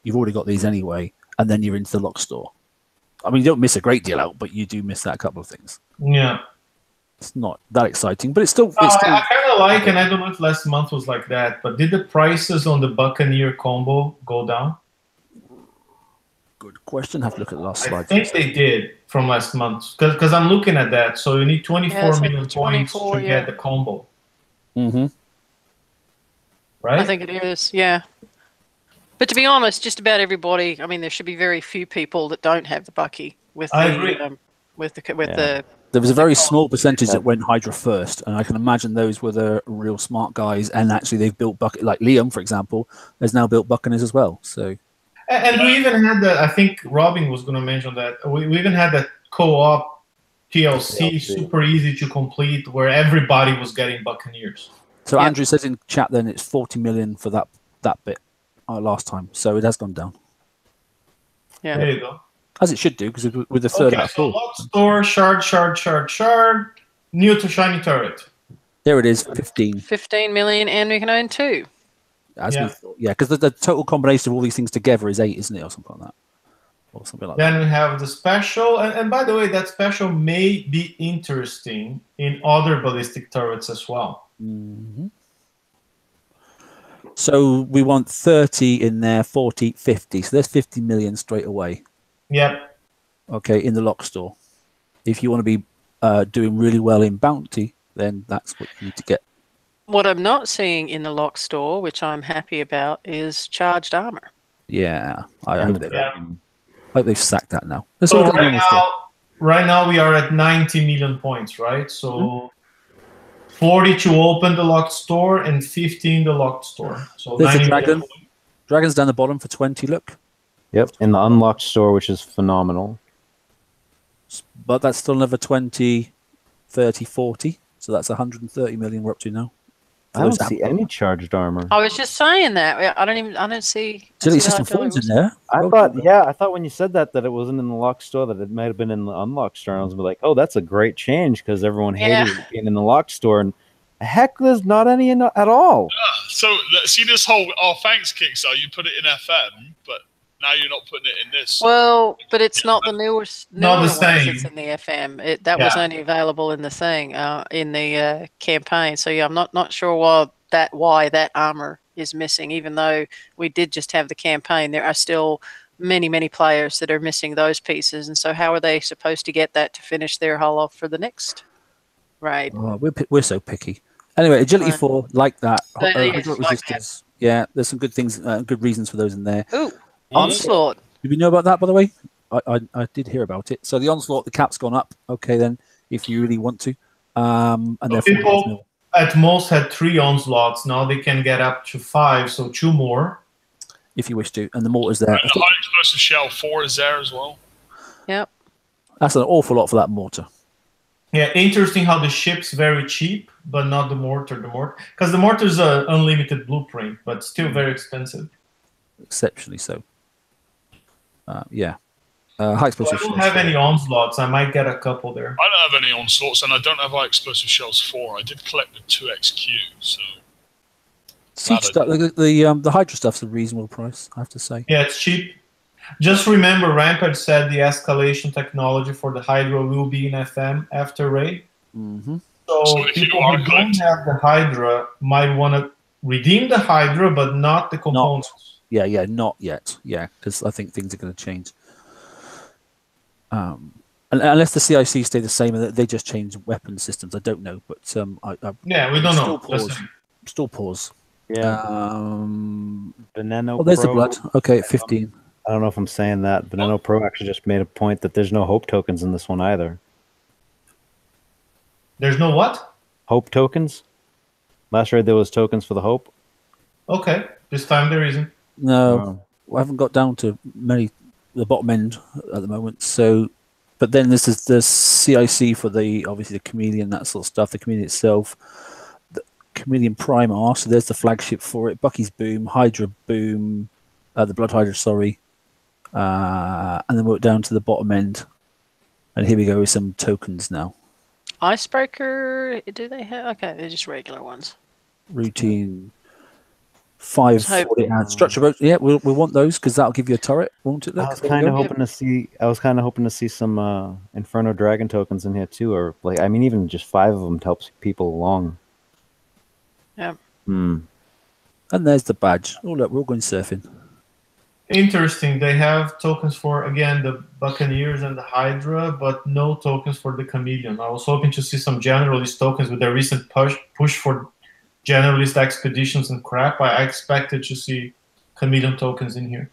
You've already got these anyway, and then you're into the Lock Store. I mean, you don't miss a great deal out, but you do miss that couple of things. Yeah. It's not that exciting, but it's still... I kind of like, and I don't know if last month was like that, but did the prices on the Buccaneer combo go down? Good question. Have to look at the last slide. I think they did from last month, because I'm looking at that. So you need 24 million points to get the combo. Mm-hmm. Right? I think it is, yeah. But to be honest, just about everybody. I mean, there should be very few people that don't have the Bucky with I the agree. With the. There was a very small percentage that went Hydra first, and I can imagine those were the real smart guys. And actually, they've built Bucket, like Liam, for example, has now built Buccaneers as well. So. And we even had that. I think Robin was going to mention that. We even had that co-op TLC, super easy to complete, where everybody was getting Buccaneers. So Andrew says in chat, then it's 40 million for that bit last time. So it has gone down. Yeah. There you go. As it should do, because with the third out of so four. Lock Store, shard, new to shiny turret. There it is, 15. 15 million, and we can own 2. As we thought, because the total combination of all these things together is 8, isn't it, or something like that, or something like that. Then we have the special, and by the way, that special may be interesting in other ballistic turrets as well. Mm-hmm. So we want 30 in there, 40, 50. So there's 50 million straight away. Yep. Okay, in the Lock Store. If you want to be doing really well in Bounty, then that's what you need to get. What I'm not seeing in the Lock Store, which I'm happy about, is charged armor. Yeah, I hope they've sacked that now. Let's So look at right now we are at 90 million points, right? So 40 to open the locked store and 50 in the locked store. So there's a 90 dragon. million. Dragon's down the bottom for 20, look. Yep, in the unlocked store, which is phenomenal. But that's still another 20, 30, 40. So that's 130 million we're up to now. I don't see any charged armor. I was just saying that. I don't see. Silly System 4's in there. I thought when you said that it wasn't in the locked store, that it might have been in the unlocked store. I was like, oh, that's a great change, because everyone hated it being in the locked store, and heck, there's not any at all. So see this whole thanks Kickstarter, you put it in FM, but now you're not putting it in this. Well, but it's not the newest. Not the ones same. that's in the FM. That was only available in the thing, in the campaign. So yeah, I'm not sure why that armor is missing. Even though we did just have the campaign, there are still many players that are missing those pieces. And so, how are they supposed to get that to finish their hull off for the next raid? Oh, we're so picky. Anyway, Agility 4, like that. Like Resistance. Yeah, there's some good things, good reasons for those in there. Ooh. Onslaught. Did we know about that, by the way? I did hear about it. So the Onslaught, the cap's gone up. Okay, then, if you really want to. And so people at most had 3 Onslaughts. Now they can get up to 5, so 2 more. If you wish to. And the mortar's there. And the high explosive shell 4 is there as well. Yep. That's an awful lot for that mortar. Yeah, interesting how the ship's very cheap, but not the mortar. Because the mortar's an unlimited blueprint, but still very expensive. Exceptionally so. Yeah. High explosive I don't shells. have any onslaughts. I might get a couple there. I don't have any onslaughts, and I don't have high explosive shells 4. I did collect the 2XQ, so. Siege stuff, the Hydra stuff's a reasonable price, I have to say. Yeah, it's cheap. Just remember, Rampage said the escalation technology for the Hydra will be in FM after raid. Mm-hmm. So people who don't have the Hydra might want to redeem the Hydra, but not the components. Not yet. Yeah, because I think things are going to change. Unless the CIC stay the same and they just change weapon systems, I don't know. But yeah, we don't know. Still pause. Yeah. Veneno. Oh, there's the blood. Okay, 15. I don't know if I'm saying that. Veneno Pro actually just made a point that there's no hope tokens in this one either. There's no what? Hope tokens. Last raid there was tokens for the hope. Okay, this time there isn't. No, I haven't got down to the bottom end at the moment. So, but then this is the CIC for obviously the Chameleon, that sort of stuff. The Chameleon itself, the Chameleon Primar. So there's the flagship for it. Bucky's Boom, Hydra Boom, the Blood Hydra. Sorry, and then we're down to the bottom end. And here we go with some tokens now. Icebreaker, do they have? Okay, they're just regular ones. Routine 540 and structure boats. Yeah, we'll want those because that'll give you a turret, won't it? I was kind of hoping to see some Inferno Dragon tokens in here too, or like even just 5 of them to help people along. Yeah. And there's the badge. Oh look, we're all going surfing. Interesting. They have tokens for, again, the Buccaneers and the Hydra, but no tokens for the Chameleon. I was hoping to see some generalist tokens with their recent push for generalist expeditions and crap. I expected to see Chameleon tokens in here.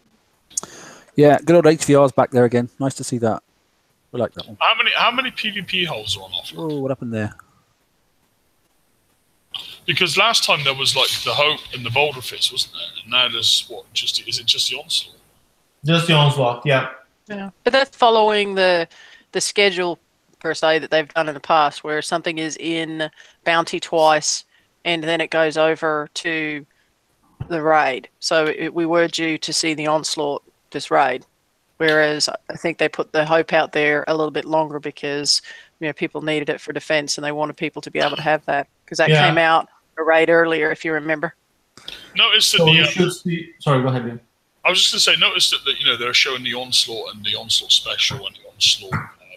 Yeah, good old HVR's back there again. Nice to see that. We like that one. How many PvP holes are on offer? Oh, what happened there? Because last time there was like the Hope and the Boulder Fist, wasn't there? And now there's is it just the Onslaught? Just the Onslaught, yeah. Yeah, but that's following the schedule per se that they've done in the past, where something is in Bounty twice, and then it goes over to the raid. So we were due to see the Onslaught this raid, whereas I think they put the Hope out there a little bit longer because people needed it for defense, and they wanted people to be able to have that because that came out a raid earlier, if you remember. Notice that you should see. Sorry, go ahead. I was just going to say, notice that they're showing the Onslaught and the Onslaught Special and the Onslaught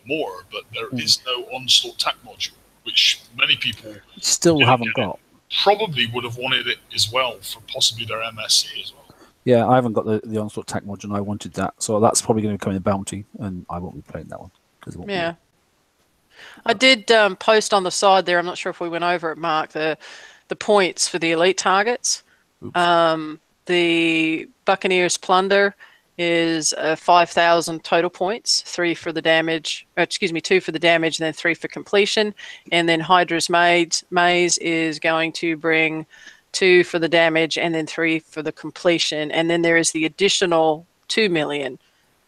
more, but there is no Onslaught TAC module, which many people still haven't got. Probably would have wanted it as well for possibly their MSC as well. Yeah, I haven't got the Onslaught TAC module, and I wanted that, so that's probably going to come in the Bounty, and I won't be playing that one because it won't be. I did post on the side there. I'm not sure if we went over it, Mark. The points for the elite targets. The Buccaneers Plunder is 5,000 total points. 3 for the damage. 2 for the damage, and then 3 for completion. And then Hydra's Maze is going to bring 2 for the damage, and then 3 for the completion. And then there is the additional 2 million.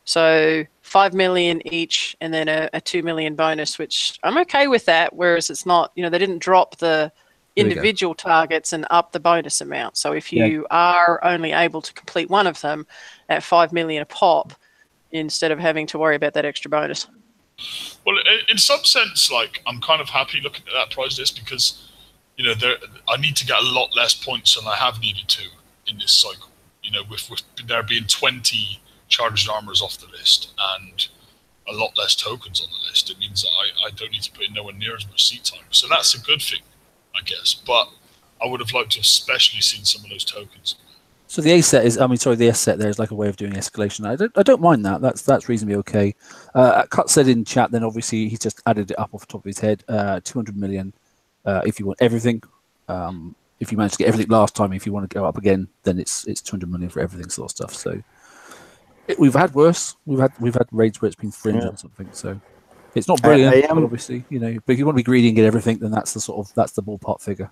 So 5 million each, and then a 2 million bonus, which I'm okay with that. Whereas it's not, they didn't drop the individual targets and up the bonus amount. So if you are only able to complete one of them at 5 million a pop, instead of having to worry about that extra bonus. Well, in some sense, like I'm kind of happy looking at that prize list because, I need to get a lot less points than I have needed to in this cycle. With there being 20 charged armors off the list and a lot less tokens on the list, it means that I don't need to put in nowhere near as much seat time. So that's a good thing, I guess. But I would have liked to have especially seen some of those tokens. So the A set is, the S set there is like a way of doing escalation. I don't mind that. That's reasonably okay. Cut said in chat, then obviously he's just added it up off the top of his head. 200 million if you want everything. If you managed to get everything last time, if you want to go up again, then it's 200 million for everything sort of stuff. So we've had worse. We've had raids where it's been fringe on something. So it's not brilliant, but obviously, but if you want to be greedy and get everything, then that's the ballpark figure.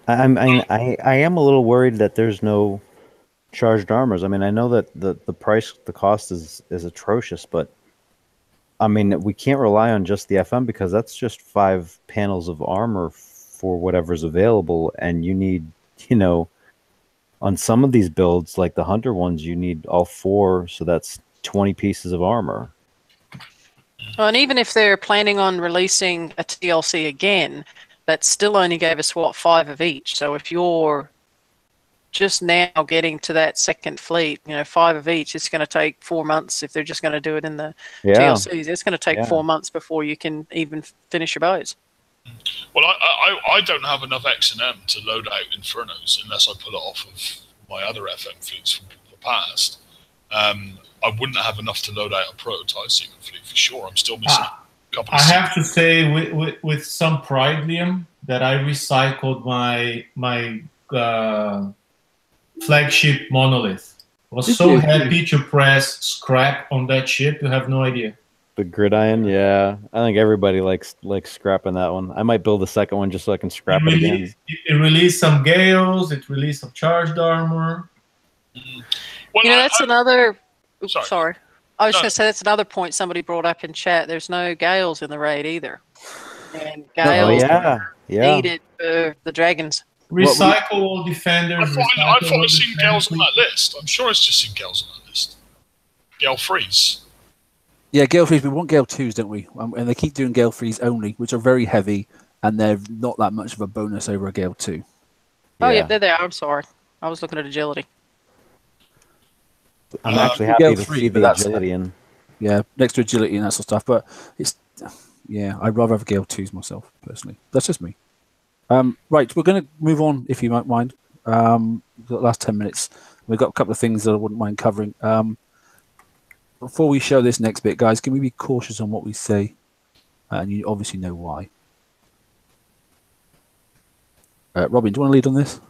I am a little worried that there's no charged armors. I know that the cost is atrocious, but we can't rely on just the FM because that's just 5 panels of armor for whatever's available, and you need, on some of these builds, like the Hunter ones, you need all 4, so that's 20 pieces of armor. Well, and even if they're planning on releasing a TLC again, that still only gave us, what, 5 of each. So if you're just now getting to that second fleet, 5 of each, it's going to take 4 months if they're just going to do it in the TLCs. It's going to take 4 months before you can even finish your bows. Well, I don't have enough X&M to load out Infernos unless I pull it off of my other FM fleets from the past. I wouldn't have enough to load out a prototype secret fleet for sure. I'm still missing a couple of I have to say with some pride, Liam, that I recycled my flagship Monolith. I was so happy to press scrap on that ship, you have no idea. The Gridiron, yeah. I think everybody likes scrapping that one. I might build a second one just so I can scrap it again. It released some Gales, it released some charged armor. Well, that's another... Oops, sorry. I was just going to say that's another point somebody brought up in chat. There's no Gales in the raid either. And Gales needed for the Dragons. Recycle defenders. I thought I'd seen Gales on that list. I'm sure it's just seen Gales on that list. Gale 3s. Yeah, Gale 3s. We want Gale 2s, don't we? And they keep doing Gale 3s only, which are very heavy, and they're not that much of a bonus over a Gale 2. Oh, yeah, they're there. I'm sorry. I was looking at agility. I'm actually happy to see the agility in. Yeah, next to agility and that sort of stuff. But it's, I'd rather have Gale 2s myself, personally. That's just me. Right, we're going to move on, if you might mind. We've got the last 10 minutes. We've got a couple of things that I wouldn't mind covering. Before we show this next bit, guys, can we be cautious on what we say? And you obviously know why. Robin, do you want to lead on this?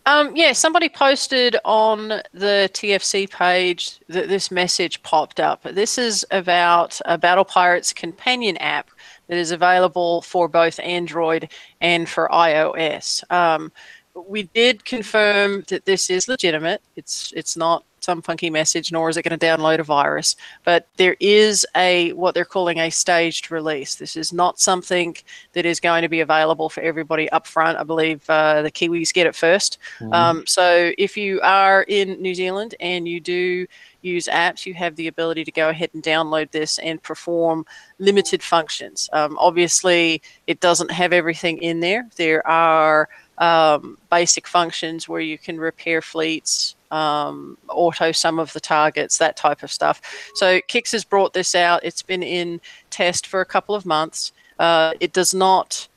Yeah, somebody posted on the TFC page that this message popped up. This is about a Battle Pirates companion app that is available for both Android and for iOS. We did confirm that this is legitimate. It's not some funky message, nor is it going to download a virus. But there is what they're calling a staged release. This is not something that is going to be available for everybody up front. I believe the Kiwis get it first. So if you are in New Zealand and you do use apps, you have the ability to go ahead and download this and perform limited functions. Obviously, it doesn't have everything in there. There are basic functions where you can repair fleets, auto some of the targets, that type of stuff. So Kix has brought this out. It's been in test for a couple of months. It does not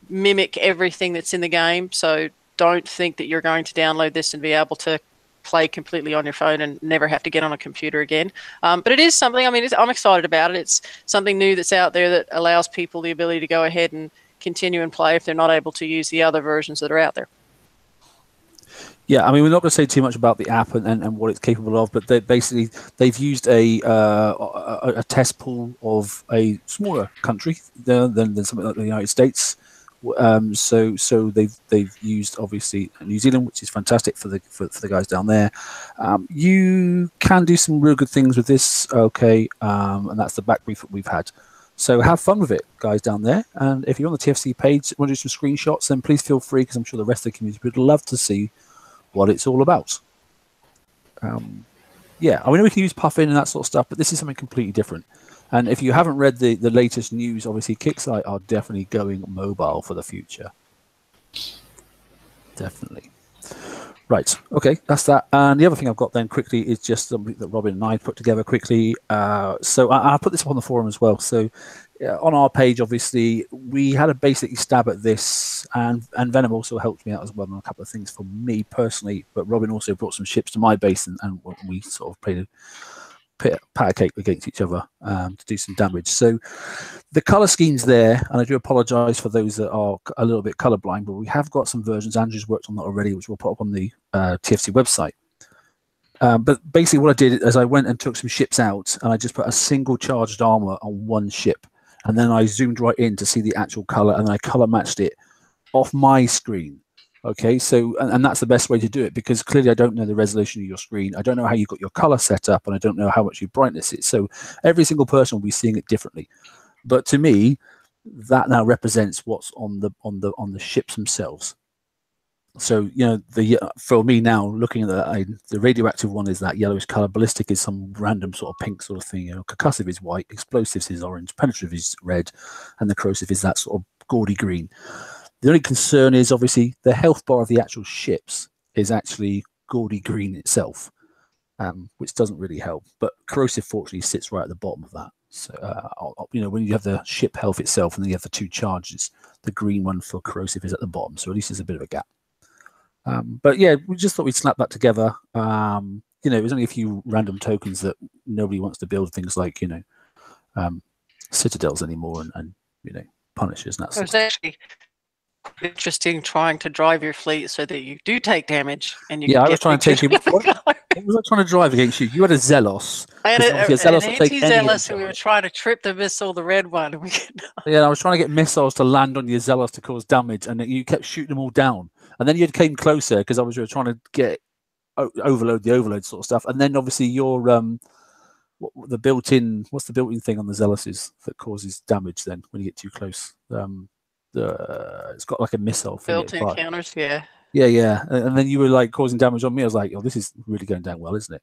mimic everything that's in the game, so don't think that you're going to download this and be able to play completely on your phone and never have to get on a computer again. But it is something, I'm excited about it. It's something new that's out there that allows people the ability to go ahead and continue and play if they're not able to use the other versions that are out there. Yeah, we're not going to say too much about the app and what it's capable of, but they've used a test pool of a smaller country than something like the United States. So they've used obviously New Zealand, which is fantastic for the guys down there. You can do some real good things with this, okay, and that's the back brief that we've had. So have fun with it, guys down there. And if you're on the TFC page, want to do some screenshots, then please feel free, because I'm sure the rest of the community would love to see what it's all about. Yeah, we can use puffin and that sort of stuff, but this is something completely different. And if you haven't read the latest news, obviously Kickstarter are definitely going mobile for the future. Definitely. Right, okay, that's that. And the other thing I've got then quickly is just something that Robin and I put together quickly. So I'll put this up on the forum as well. So on our page, obviously, we had a basic stab at this, and Venom also helped me out as well on a couple of things for me personally, but Robin also brought some ships to my base, and we sort of played a pat a cake against each other to do some damage. So the color scheme's there, and I do apologize for those that are a little bit colorblind, but we have got some versions. Andrew's worked on that already, which we'll put up on the TFC website. But basically what I did is I went and took some ships out, and I just put a single charged armor on one ship, and then I zoomed right in to see the actual color, and I color matched it off my screen. Okay, so and that's the best way to do it, because clearly I don't know the resolution of your screen. I don't know how you got your color set up, and I don't know how much your brightness is. So every single person will be seeing it differently. But to me, that now represents what's on the ships themselves. So for me now, looking at the radioactive one is that yellowish color. Ballistic is some random sort of pink sort of thing. Concussive is white. Explosives is orange. Penetrative is red, and the corrosive is that sort of gaudy green. The only concern is obviously the health bar of the actual ships is actually gaudy green itself, which doesn't really help. But corrosive fortunately sits right at the bottom of that. So when you have the ship health itself and then you have the two charges, the green one for corrosive is at the bottom. So at least there's a bit of a gap. But yeah, we just thought we'd snap that together. There's only a few random tokens that nobody wants to build things like citadels anymore and punishers and that sort of stuff. Actually interesting trying to drive your fleet so that you do take damage and you. Yeah, I was trying to take you. What was I trying to drive against you? You had a Zealous. I had an anti-Zealous, and we were trying to trip the missile, the red one. Yeah, I was trying to get missiles to land on your Zealous to cause damage, and you kept shooting them all down. And then you came closer because I was trying to get overload the overload sort of stuff. And then obviously your what's the built-in thing on the Zealouses that causes damage then when you get too close? It's got like a missile built-in counters, yeah. Yeah, and then you were like causing damage on me. I was like, oh, this is really going down well, isn't it?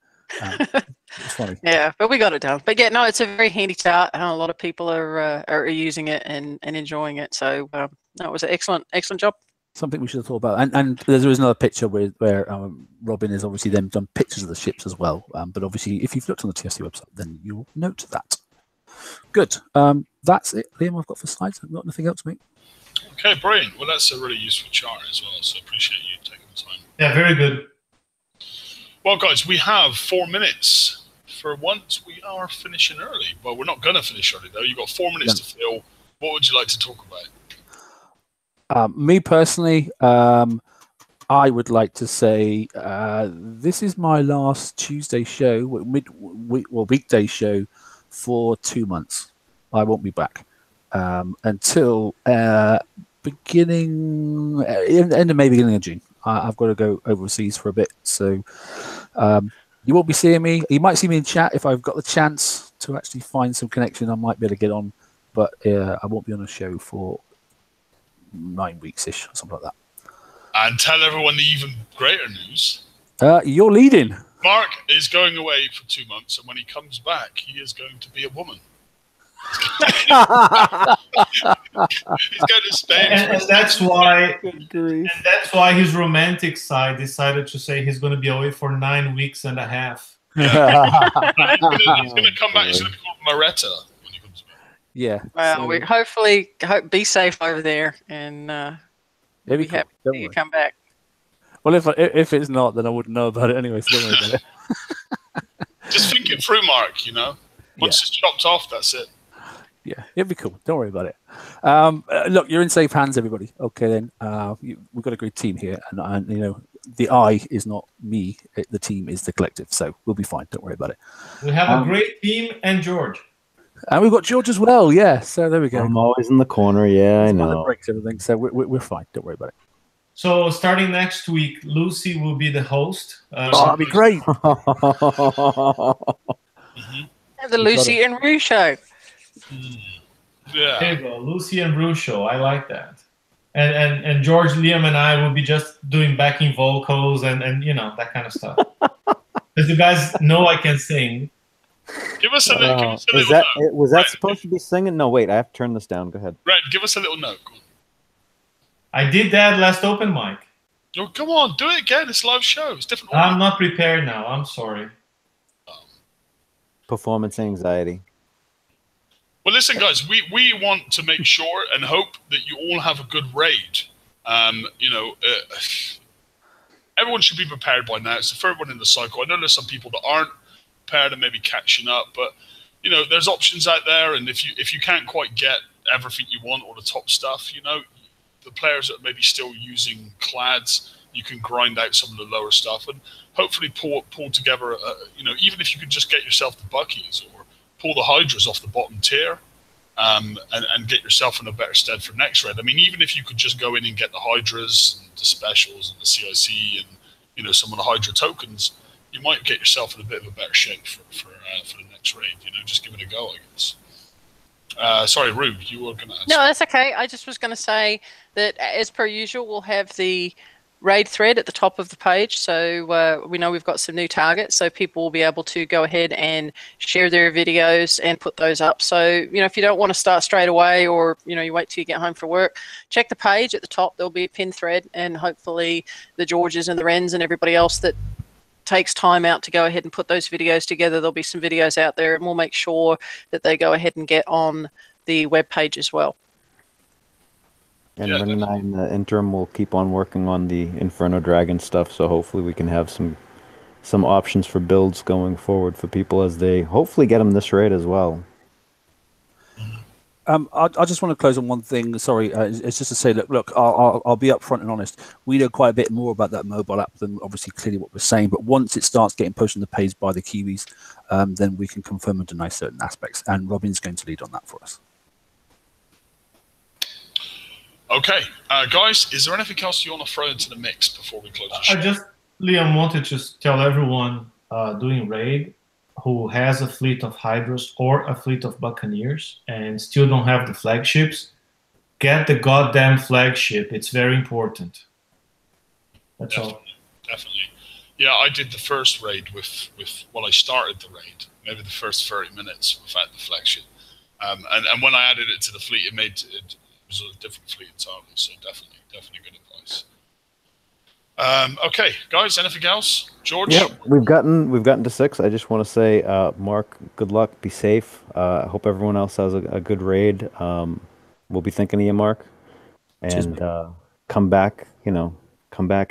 It's funny. Yeah, but we got it down. But yeah, no, it's a very handy chart. A lot of people are using it and enjoying it. So that was an excellent job. Something we should have thought about. And there was another picture where Robin has obviously then done pictures of the ships as well. But obviously, if you've looked on the TFC website, then you'll note that. Good. That's it, Liam. I've got for slides. I've got nothing else, mate. Okay, brilliant. Well, that's a really useful chart as well, so appreciate you taking the time. Yeah, very good. Well, guys, we have 4 minutes. For once, we are finishing early. Well, we're not going to finish early, though. You've got 4 minutes to fill. What would you like to talk about? Me personally, I would like to say this is my last Tuesday show, weekday show for 2 months. I won't be back until end of May, beginning of June. I've got to go overseas for a bit, so you won't be seeing me. You might see me in chat if I've got the chance to actually find some connection. I might be able to get on, but I won't be on a show for 9 weeks-ish, something like that. And tell everyone the even greater news. You're leading. Mark is going away for 2 months, and when he comes back, he is going to be a woman. He's going to Spain. And that's why his romantic side decided to say he's going to be away for 9 weeks and a half. He's going to come back. He's going to be called Maretta when he comes back. Yeah. Well, we hope be safe over there, and be happy that you come back. Well, if it's not, then I wouldn't know about it anyway. So don't worry about it. Just think it through, Mark. Once it's chopped off, that's it. Yeah, it'd be cool. Don't worry about it. Look, you're in safe hands, everybody. Okay, then we've got a great team here, and the I is not me. The team is the collective, so we'll be fine. Don't worry about it. We have a great team and George. And we've got George as well. Yeah, so there we go. I'm always in the corner. Yeah, I know. Breaks everything, so we're fine. Don't worry about it. So starting next week, Lucy will be the host. That'd be great. The Lucy and Rue show. Yeah. There you go, Lucy and Rue show. I like that. And George, Liam, and I will be just doing backing vocals and that kind of stuff. Because you guys know I can sing. Give us a little note. Was that supposed to be singing? No, wait. I have to turn this down. Go ahead. Right, give us a little note. Go on. I did that last open mic. Oh, come on, do it again. It's a live show. It's different. I'm not prepared now. I'm sorry. Performance anxiety. Well, listen, guys, we want to make sure and hope that you all have a good raid. Everyone should be prepared by now. It's the third one in the cycle. I know there's some people that aren't prepared and maybe catching up, but there's options out there. And if you can't quite get everything you want or the top stuff, the players that are maybe still using clads, you can grind out some of the lower stuff and hopefully pull together. Even if you could just get yourself the buckies or pull the hydras off the bottom tier, and get yourself in a better stead for next raid. I mean, even if you could just go in and get the hydras and the specials and the CIC and some of the hydra tokens, you might get yourself in a bit of a better shape for the next raid. Just give it a go, I guess. Sorry, Rue, you were going to answer. No, that's okay. I just was going to say that, as per usual, we'll have the raid thread at the top of the page. So we know we've got some new targets, so people will be able to go ahead and share their videos and put those up. So, if you don't want to start straight away, or, you wait till you get home from work, check the page at the top. There'll be a pinned thread, and hopefully the Georges and the Wrens and everybody else that takes time out to go ahead and put those videos together, there'll be some videos out there, and we'll make sure that they go ahead and get on the web page as well. And Ren and I, in the interim, will keep on working on the Inferno Dragon stuff, so hopefully we can have some options for builds going forward for people as they hopefully get them this raid as well. I just want to close on one thing. Sorry, it's just to say, look, I'll be upfront and honest. We know quite a bit more about that mobile app than obviously clearly what we're saying. But once it starts getting posted on the page by the Kiwis, then we can confirm and deny certain aspects. And Robin's going to lead on that for us. Okay, guys, is there anything else you want to throw into the mix before we close the show? Liam wanted to tell everyone doing raid who has a fleet of Hydras or a fleet of Buccaneers and still don't have the flagships, get the goddamn flagship. It's very important. That's all. Definitely. Yeah, I did the first raid with I started the raid, maybe the first 30 minutes without the flagship. And when I added it to the fleet, it was a different fleet entirely. So definitely good advice. Okay, guys, anything else? George? Yeah, we've gotten to 6. I just want to say, Mark, good luck, be safe. I hope everyone else has a good raid. We'll be thinking of you, Mark. And come back,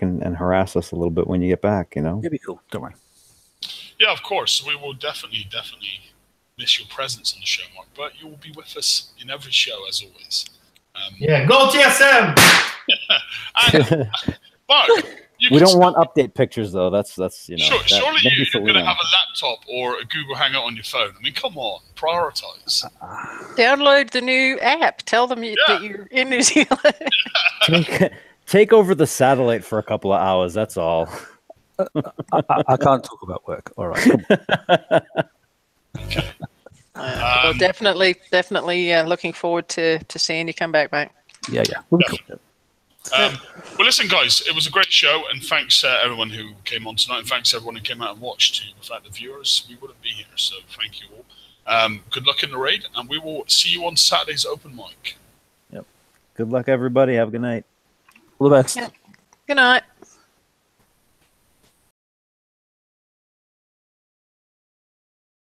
and harass us a little bit when you get back, It'd be cool, don't worry. Yeah, of course. We will definitely miss your presence on the show, Mark, but you will be with us in every show as always. Go TSM! And, Mark, we don't want update pictures though. That's surely you're going to have a laptop or a Google Hangout on your phone. I mean, come on, prioritize. Download the new app. Tell them that you're in New Zealand. Take over the satellite for a couple of hours. That's all. I can't talk about work. All right. Okay. Well, definitely looking forward to seeing you come back, mate. Yeah. Cool. Well, listen, guys, it was a great show, and thanks everyone who came on tonight, and thanks everyone who came out and watched. Without the viewers, we wouldn't be here, so thank you all. Good luck in the raid, and we will see you on Saturday's open mic. Yep. Good luck, everybody. Have a good night. All the best. Yeah. Good night.